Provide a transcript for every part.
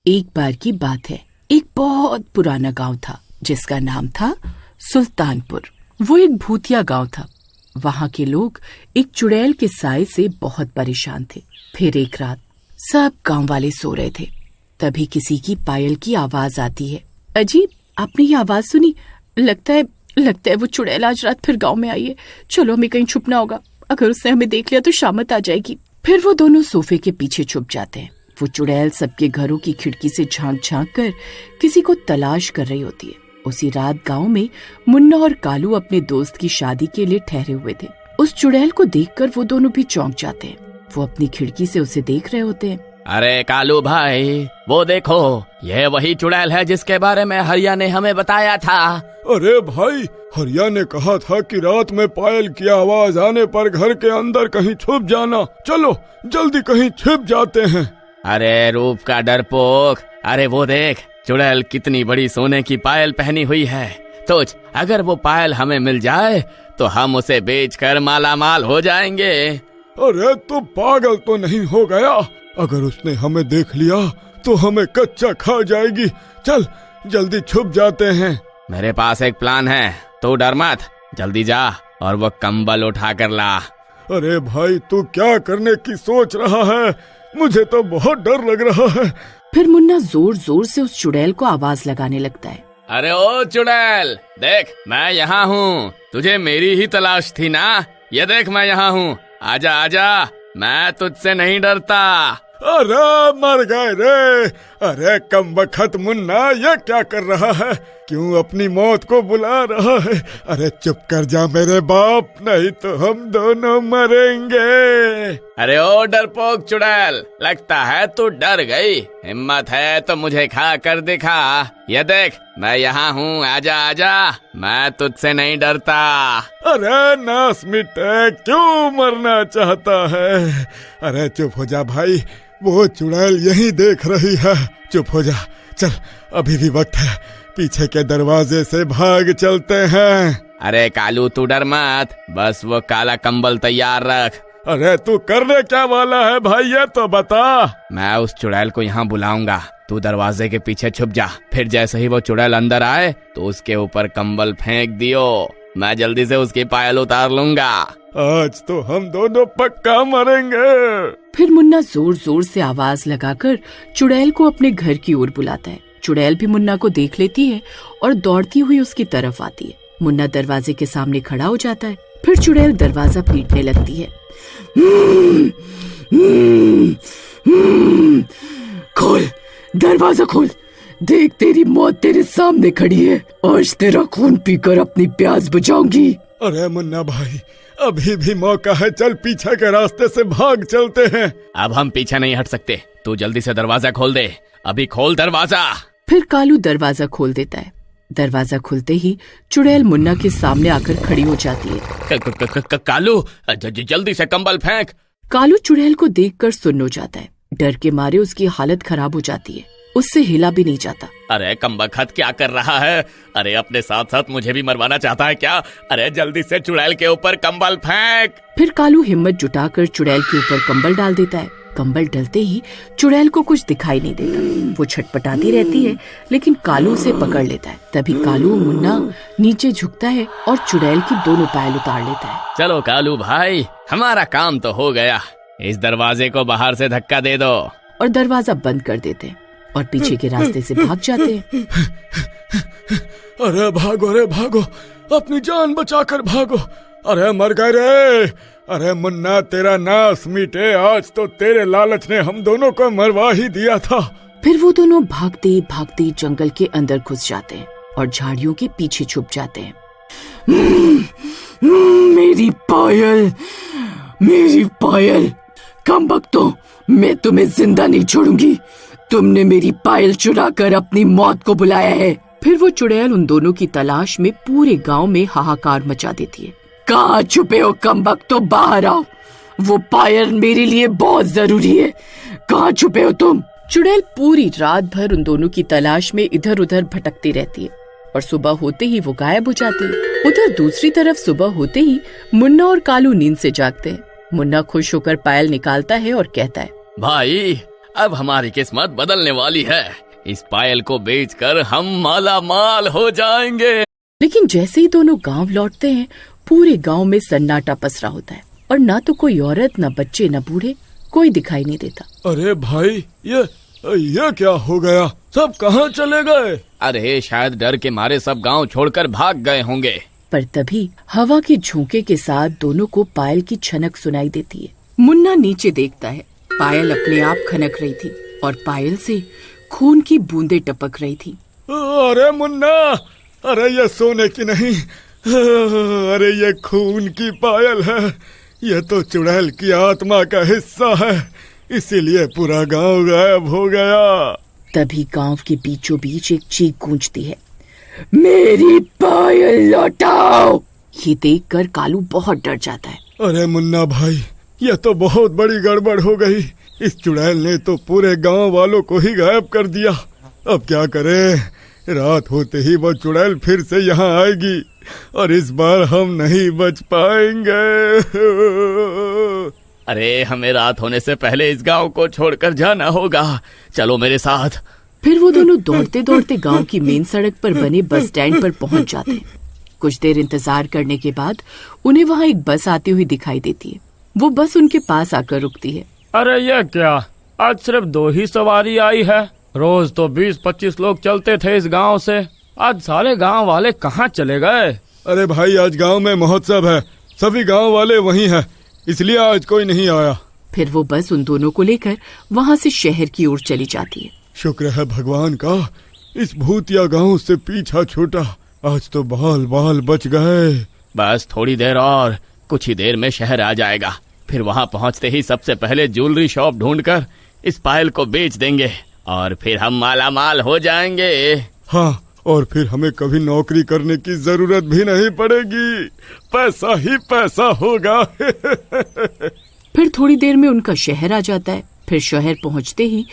एक बार की बात है, एक बहुत पुराना गांव था जिसका नाम था सुल्तानपुर। वो एक भूतिया गांव था। वहां के लोग एक चुड़ैल के साए से बहुत परेशान थे। फिर एक रात सब गांव वाले सो रहे थे, तभी किसी की पायल की आवाज आती है। अजी, आपने ये आवाज सुनी? लगता है वो चुड़ैल आज रात फिर गांव में आई है। चलो, हमें कहीं छुपना होगा, अगर उसने हमें देख लिया तो शामत आ जाएगी। फिर वो दोनों सोफे के पीछे छुप जाते हैं। वो चुड़ैल सबके घरों की खिड़की से झांक झांक कर किसी को तलाश कर रही होती है। उसी रात गांव में मुन्ना और कालू अपने दोस्त की शादी के लिए ठहरे हुए थे। उस चुड़ैल को देखकर वो दोनों भी चौंक जाते हैं। वो अपनी खिड़की से उसे देख रहे होते हैं। अरे कालू भाई, वो देखो, ये वही चुड़ैल है जिसके बारे में हरिया ने हमें बताया था। अरे भाई, हरिया ने कहा था कि रात में पायल की आवाज आने पर घर के अंदर कहीं छुप जाना। चलो जल्दी कहीं छिप जाते हैं। अरे रूप का डरपोक, अरे वो देख, चुड़ैल कितनी बड़ी सोने की पायल पहनी हुई है। सोच, अगर वो पायल हमें मिल जाए तो हम उसे बेचकर मालामाल हो जाएंगे। अरे तू पागल तो नहीं हो गया? अगर उसने हमें देख लिया तो हमें कच्चा खा जाएगी। चल जल्दी छुप जाते हैं। मेरे पास एक प्लान है, तू डर मत, जल्दी जा और वो कंबल उठा कर ला। अरे भाई, तू क्या करने की सोच रहा है? मुझे तो बहुत डर लग रहा है। फिर मुन्ना जोर जोर से उस चुड़ैल को आवाज लगाने लगता है। अरे ओ चुड़ैल, देख मैं यहाँ हूँ, तुझे मेरी ही तलाश थी ना? ये देख मैं यहाँ हूँ, आजा आजा, मैं तुझसे नहीं डरता। अरे मर गए रे। अरे कमबख्त मुन्ना, ये क्या कर रहा है? क्यों अपनी मौत को बुला रहा है? अरे चुप कर जा मेरे बाप, नहीं तो हम दोनों मरेंगे। अरे ओ डरपोक चुड़ैल, लगता है तू डर गई। हिम्मत है तो मुझे खा कर दिखा। ये देख मैं यहाँ हूँ, आजा आजा, मैं तुझसे नहीं डरता। अरे नास मिटे, क्यों मरना चाहता है? अरे चुप हो जा भाई, वो चुड़ैल यही देख रही है। चुप हो जा, चल अभी भी वक्त है, पीछे के दरवाजे से भाग चलते हैं। अरे कालू तू डर मत, बस वो काला कंबल तैयार रख। अरे तू करने क्या वाला है भाई, ये तो बता। मैं उस चुड़ैल को यहाँ बुलाऊंगा, तू दरवाजे के पीछे छुप जा। फिर जैसे ही वो चुड़ैल अंदर आए तो उसके ऊपर कंबल फेंक दियो, मैं जल्दी से उसकी पायल उतार लूंगा। आज तो हम दोनों पक्का मरेंगे। फिर मुन्ना जोर जोर से आवाज लगाकर चुड़ैल को अपने घर की ओर बुलाता है। चुड़ैल भी मुन्ना को देख लेती है और दौड़ती हुई उसकी तरफ आती है। मुन्ना दरवाजे के सामने खड़ा हो जाता है। फिर चुड़ैल दरवाजा पीटने लगती है। खोल, दरवाजा खोल, देख तेरी मौत तेरे सामने खड़ी है। आज तेरा खून पीकर अपनी प्यास बुझाऊंगी। अरे मुन्ना भाई, अभी भी मौका है, चल पीछे के रास्ते से भाग चलते हैं। अब हम पीछे नहीं हट सकते, तू जल्दी से दरवाजा खोल दे, अभी खोल दरवाजा। फिर कालू दरवाजा खोल देता है। दरवाजा खुलते ही चुड़ैल मुन्ना के सामने आकर खड़ी हो जाती है। कालू जल्दी से कंबल फेंक। कालू चुड़ैल को देखकर सुन्न हो जाता है। डर के मारे उसकी हालत खराब हो जाती है, उससे हिला भी नहीं जाता। अरे कमबख्त क्या कर रहा है? अरे अपने साथ साथ मुझे भी मरवाना चाहता है क्या? अरे जल्दी से चुड़ैल के ऊपर कंबल फेंक। फिर कालू हिम्मत जुटाकर चुड़ैल के ऊपर कंबल डाल देता है। कंबल डलते ही चुड़ैल को कुछ दिखाई नहीं देता। वो छटपटाती रहती है, लेकिन कालू उसे पकड़ लेता है। तभी कालू और मुन्ना नीचे झुकता है और चुड़ैल की दोनों पायल उतार लेता है। चलो कालू भाई, हमारा काम तो हो गया, इस दरवाजे को बाहर से धक्का दे दो। और दरवाजा बंद कर देते हैं और पीछे के रास्ते से भाग जाते हैं। अरे भागो रे भागो, अपनी जान बचाकर भागो। अरे मर गए रे। अरे मुन्ना, तेरा नाश मिटे, आज तो तेरे लालच ने हम दोनों को मरवा ही दिया था। फिर वो दोनों भागते भागते जंगल के अंदर घुस जाते हैं और झाड़ियों के पीछे छुप जाते हैं। मेरी पायल, मेरी पायल, कमबख्तों, मैं तुम्हें जिंदा नहीं छोड़ूंगी। तुमने मेरी पायल चुरा कर अपनी मौत को बुलाया है। फिर वो चुड़ैल उन दोनों की तलाश में पूरे गांव में हाहाकार मचा देती है। कहाँ छुपे हो कमबख्तों, बाहर आओ, वो पायल मेरे लिए बहुत जरूरी है। कहाँ छुपे हो तुम? चुड़ैल पूरी रात भर उन दोनों की तलाश में इधर उधर भटकती रहती है और सुबह होते ही वो गायब हो जाती है। उधर दूसरी तरफ सुबह होते ही मुन्ना और कालू नींद से जागते हैं। मुन्ना खुश होकर पायल निकालता है और कहता है, भाई अब हमारी किस्मत बदलने वाली है। इस पायल को बेचकर हम माला माल हो जाएंगे। लेकिन जैसे ही दोनों गांव लौटते हैं, पूरे गांव में सन्नाटा पसरा होता है और ना तो कोई औरत, ना बच्चे, ना बूढ़े, कोई दिखाई नहीं देता। अरे भाई, ये क्या हो गया? सब कहाँ चले गए? अरे शायद डर के मारे सब गांव छोड़कर भाग गए होंगे। पर तभी हवा के झोंके के साथ दोनों को पायल की छनक सुनाई देती है। मुन्ना नीचे देखता है। पायल अपने आप खनक रही थी और पायल से खून की बूंदें टपक रही थी। अरे मुन्ना, अरे ये सोने की नहीं, अरे ये खून की पायल है। ये तो चुड़ैल की आत्मा का हिस्सा है, इसीलिए पूरा गांव गायब हो गया। तभी गांव के बीचों बीच एक चीख गूंजती है, मेरी पायल लौटाओ। ये देखकर कालू बहुत डर जाता है। अरे मुन्ना भाई, ये तो बहुत बड़ी गड़बड़ हो गई। इस चुड़ैल ने तो पूरे गांव वालों को ही गायब कर दिया। अब क्या करें? रात होते ही वो चुड़ैल फिर से यहाँ आएगी और इस बार हम नहीं बच पाएंगे। अरे हमें रात होने से पहले इस गांव को छोड़कर जाना होगा। चलो मेरे साथ। फिर वो दोनों दौड़ते दौड़ते गांव की मेन सड़क पर बने बस स्टैंड पर पहुंच जाते हैं। कुछ देर इंतजार करने के बाद उन्हें वहाँ एक बस आती हुई दिखाई देती है। वो बस उनके पास आकर रुकती है। अरे ये क्या, आज सिर्फ 2 ही सवारी आई है। रोज तो 20-25 लोग चलते थे इस गांव से। आज सारे गांव वाले कहाँ चले गए? अरे भाई, आज गांव में महोत्सव है, सभी गांव वाले वहीं हैं, इसलिए आज कोई नहीं आया। फिर वो बस उन दोनों को लेकर वहाँ से शहर की ओर चली जाती है। शुक्र है भगवान का, इस भूतिया गांव से पीछा छूटा। आज तो बाल बाल बच गए। बस थोड़ी देर और, कुछ ही देर में शहर आ जाएगा। फिर वहाँ पहुँचते ही सबसे पहले ज्वेलरी शॉप ढूंढकर इस पायल को बेच देंगे और फिर हम माला माल हो जाएंगे। हाँ, और फिर हमें कभी नौकरी करने की जरूरत भी नहीं पड़ेगी, पैसा ही पैसा होगा। फिर थोड़ी देर में उनका शहर आ जाता है। फिर शहर पहुंचते ही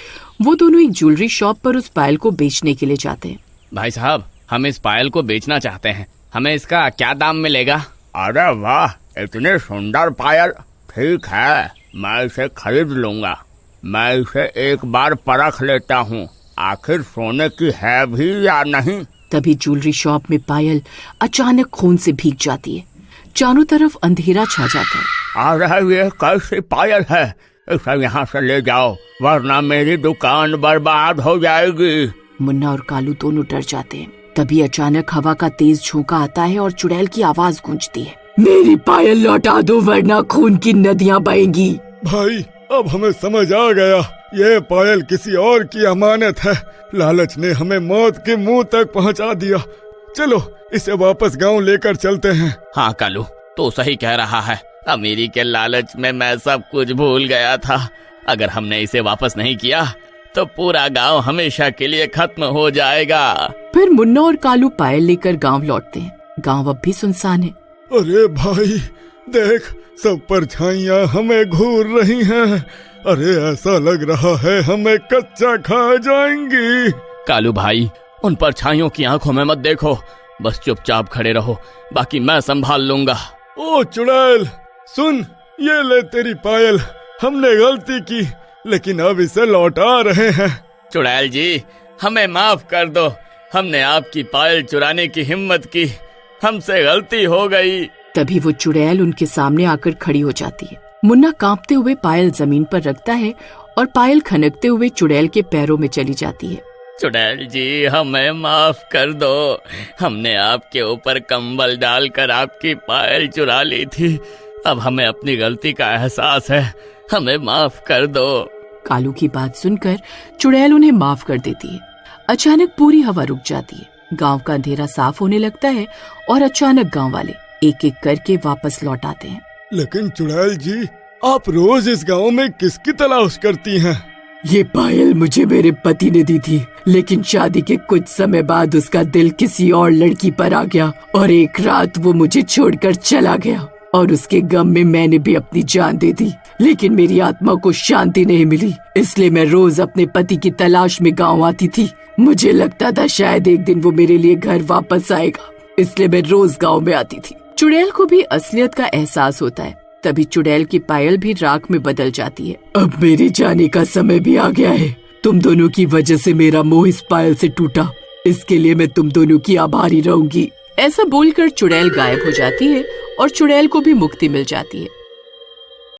वो दोनों एक ज्वेलरी शॉप पर उस पायल को बेचने के लिए जाते हैं। भाई साहब, हम इस पायल को बेचना चाहते हैं, हमें इसका क्या दाम मिलेगा? अरे वाह, इतनी सुंदर पायल। ठीक है, मैं इसे खरीद लूंगा। मैं इसे एक बार परख लेता हूँ, आखिर सोने की है भी या नहीं। तभी ज्वेलरी शॉप में पायल अचानक खून से भीग जाती है। चारों तरफ अंधेरा छा जाता है। अरे ये कैसी पायल है? इसे यहाँ से ले जाओ, वरना मेरी दुकान बर्बाद हो जाएगी। मुन्ना और कालू दोनों डर जाते हैं। तभी अचानक हवा का तेज झोंका आता है और चुड़ैल की आवाज गूंजती है, मेरी पायल लौटा दो वरना खून की नदियाँ बहेंगी। भाई, अब हमें समझ आ गया, ये पायल किसी और की अमानत है। लालच ने हमें मौत के मुंह तक पहुंचा दिया। चलो इसे वापस गांव लेकर चलते हैं। हाँ कालू, तो सही कह रहा है। अमीरी के लालच में मैं सब कुछ भूल गया था। अगर हमने इसे वापस नहीं किया तो पूरा गांव हमेशा के लिए खत्म हो जाएगा। फिर मुन्ना और कालू पायल लेकर गांव लौटते हैं। गांव अब भी सुनसान है। अरे भाई देख, सब परछाइयाँ हमें घूर रही हैं। अरे ऐसा लग रहा है हमें कच्चा खा जाएंगी। कालू भाई, उन परछाइयों की आंखों में मत देखो, बस चुपचाप खड़े रहो, बाकी मैं संभाल लूंगा। ओ चुड़ैल सुन, ये ले तेरी पायल। हमने गलती की, लेकिन अब इसे लौटा रहे हैं। चुड़ैल जी, हमें माफ कर दो। हमने आपकी पायल चुराने की हिम्मत की, हमसे गलती हो गई। तभी वो चुड़ैल उनके सामने आकर खड़ी हो जाती है। मुन्ना कांपते हुए पायल जमीन पर रखता है और पायल खनकते हुए चुड़ैल के पैरों में चली जाती है। चुड़ैल जी, हमें माफ कर दो। हमने आपके ऊपर कंबल डालकर आपकी पायल चुरा ली थी। अब हमें अपनी गलती का एहसास है, हमें माफ कर दो। कालू की बात सुनकर चुड़ैल उन्हें माफ कर देती है। अचानक पूरी हवा रुक जाती है। गांव का अंधेरा साफ होने लगता है और अचानक गांव वाले एक एक करके वापस लौट आते हैं। लेकिन चुड़ैल जी, आप रोज इस गांव में किसकी तलाश करती हैं? ये पायल मुझे मेरे पति ने दी थी, लेकिन शादी के कुछ समय बाद उसका दिल किसी और लड़की पर आ गया और एक रात वो मुझे छोड़कर चला गया और उसके गम में मैंने भी अपनी जान दे दी। लेकिन मेरी आत्मा को शांति नहीं मिली, इसलिए मैं रोज अपने पति की तलाश में गांव आती थी। मुझे लगता था शायद एक दिन वो मेरे लिए घर वापस आएगा, इसलिए मैं रोज गांव में आती थी। चुड़ैल को भी असलियत का एहसास होता है। तभी चुड़ैल की पायल भी राख में बदल जाती है। अब मेरे जाने का समय भी आ गया है। तुम दोनों की वजह से मेरा मोह इस पायल से टूटा, इसके लिए मैं तुम दोनों की आभारी रहूंगी। ऐसा बोलकर चुड़ैल गायब हो जाती है और चुड़ैल को भी मुक्ति मिल जाती है।